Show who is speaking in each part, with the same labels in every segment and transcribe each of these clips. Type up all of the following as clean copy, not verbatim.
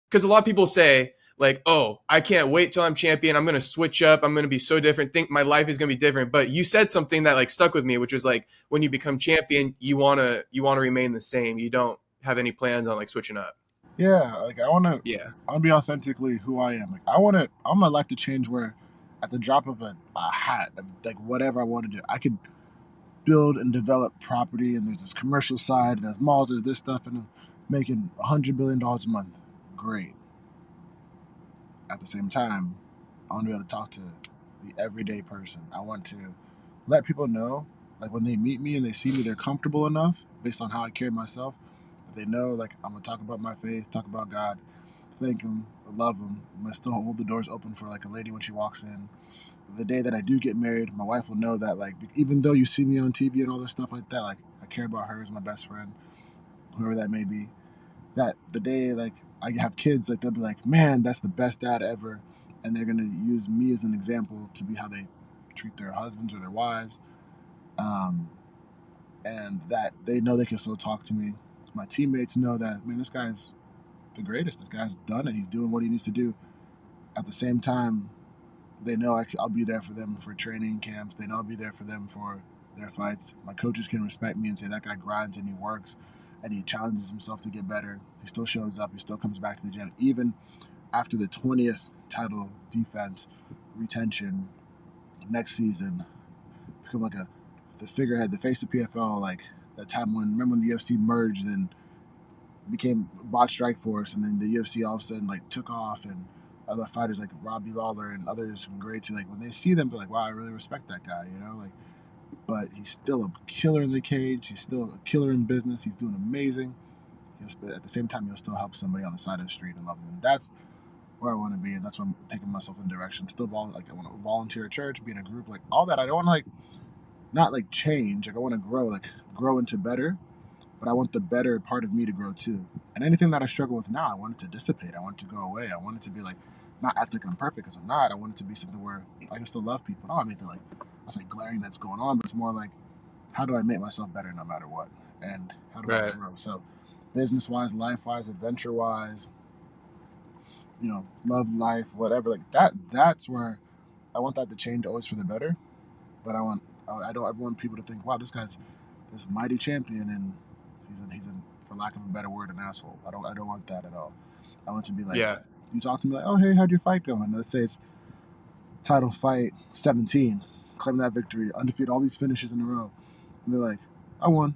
Speaker 1: because a lot of people say like, oh, I can't wait till I'm champion. I'm gonna switch up. I'm gonna be so different. Think my life is gonna be different. But you said something that like stuck with me, which was like, when you become champion, you wanna remain the same. You don't have any plans on like switching up.
Speaker 2: Yeah, like
Speaker 1: Yeah.
Speaker 2: I wanna be authentically who I am. Like I want my life to change where, at the drop of a hat, like whatever I want to do, I could build and develop property. And there's this commercial side, and there's malls, there's this stuff, and I'm making $100 billion a month. Great. At the same time, I want to be able to talk to the everyday person. I want to let people know, like when they meet me and they see me, they're comfortable enough based on how I carry myself. That they know, like I'm gonna talk about my faith, talk about God, thank Him, love Him. I'm gonna still hold the doors open for like a lady when she walks in. The day that I do get married, my wife will know that, like, even though you see me on TV and all this stuff like that, like I care about her as my best friend, whoever that may be. That the day like I have kids, like they'll be like, man, that's the best dad ever, and they're gonna use me as an example to be how they treat their husbands or their wives, um, and that they know they can still talk to me. My teammates know that, man, this guy's the greatest. This guy's done it. He's doing what he needs to do. At the same time, they know I'll be there for them for training camps. They know I'll be there for them for their fights. My coaches can respect me and say that guy grinds and he works and he challenges himself to get better. He still shows up. He still comes back to the gym. Even after the 20th title defense retention next season, become like the figurehead, the face of PFL. Like that time when, remember when the UFC merged and became Bot Strike Force, and then the UFC all of a sudden like took off, and other fighters like Robbie Lawler and others from great, like when they see them, they're like, wow, I really respect that guy, you know, like. But he's still a killer in the cage. He's still a killer in business. He's doing amazing. At the same time, he'll still help somebody on the side of the street and love them. And that's where I want to be, and that's where I'm taking myself in direction. Still, like I want to volunteer at church, be in a group, like all that. I don't want to like not like change. Like I want to grow, like grow into better, but I want the better part of me to grow too. And anything that I struggle with now, I want it to dissipate. I want it to go away. I want it to be like, not act like I'm perfect because I'm not. I want it to be something where I can still love people. Not anything like that's like glaring that's going on, but it's more like, how do I make myself better no matter what? And how do I
Speaker 1: Right.
Speaker 2: grow? So, business wise, life wise, adventure wise, love life, whatever, like that. That's where I want that to change always for the better. But I don't ever want people to think, wow, this guy's this mighty champion, and for lack of a better word, an asshole. I don't want that at all. I want to be like,
Speaker 1: Yeah.
Speaker 2: you talk to me like, oh hey, how'd your fight go? And let's say it's title fight 17, claim that victory, undefeated, all these finishes in a row, and they're like, I won,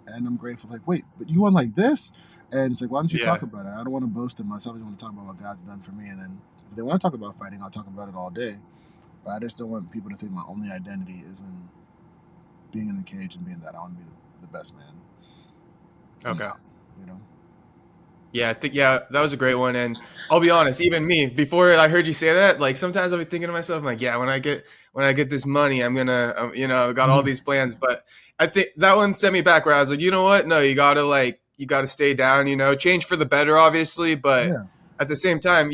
Speaker 2: and I'm grateful. Like, wait, but you won like this, and it's like, why don't you talk
Speaker 1: Yeah.
Speaker 2: about it? I don't want to boast of myself. I just want to talk about what God's done for me, and then if they want to talk about fighting, I'll talk about it all day. But I just don't want people to think my only identity is in being in the cage and being that. I want to be the best man for
Speaker 1: Okay.
Speaker 2: now, you know.
Speaker 1: Yeah, I think yeah, that was a great one. And I'll be honest, even me, before I heard you say that, like sometimes I'll be thinking to myself, I'm like, yeah, when I get this money, I'm gonna, I got all these plans. But I think that one sent me back where I was like, you know what? No, you gotta stay down. Change for the better, obviously, but
Speaker 2: Yeah,
Speaker 1: at the same time,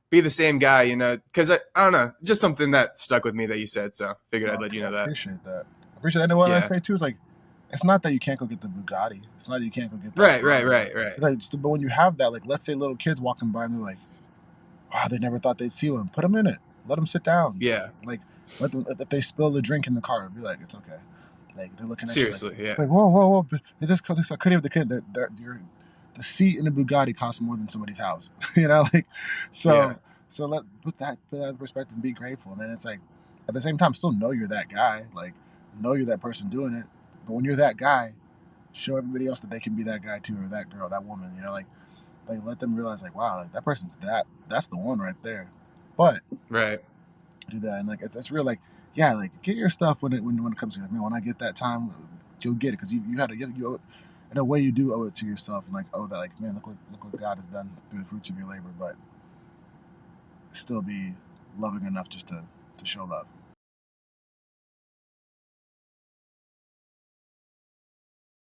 Speaker 1: be the same guy. Because I don't know, just something that stuck with me that you said. So figured
Speaker 2: no,
Speaker 1: I'd let you
Speaker 2: I
Speaker 1: know that.
Speaker 2: appreciate that. I appreciate that. And what I
Speaker 1: Yeah.
Speaker 2: say too is like, it's not that you can't go get the Bugatti. It's not that you can't go get that
Speaker 1: Right. Right.
Speaker 2: Ferrari.
Speaker 1: Right. Right.
Speaker 2: It's like, but when you have that, like, let's say little kids walking by and they're like, wow, they never thought they'd see one. Put them in it. Let them sit down.
Speaker 1: Yeah.
Speaker 2: Like, let them, if they spill the drink in the car, be like, it's okay. Like, they're looking at you like,
Speaker 1: Seriously.
Speaker 2: it's
Speaker 1: Yeah.
Speaker 2: like, whoa, whoa, whoa. But this I couldn't even the kid. The seat in a Bugatti costs more than somebody's house. Like,
Speaker 1: Yeah.
Speaker 2: so put that in perspective and be grateful. And then it's like, at the same time, still know you're that guy. Like, know you're that person doing it. But when you're that guy, show everybody else that they can be that guy too, or that girl, that woman. Like let them realize like, wow, like that person's that's the one right there. But
Speaker 1: Right.
Speaker 2: do that, and like it's real, like, yeah, like get your stuff when it comes to it. Man, when I get that time, you'll get it because you had to you owe it, in a way you do owe it to yourself, and like, oh, that, like, man, look what God has done through the fruits of your labor. But still be loving enough just to show love.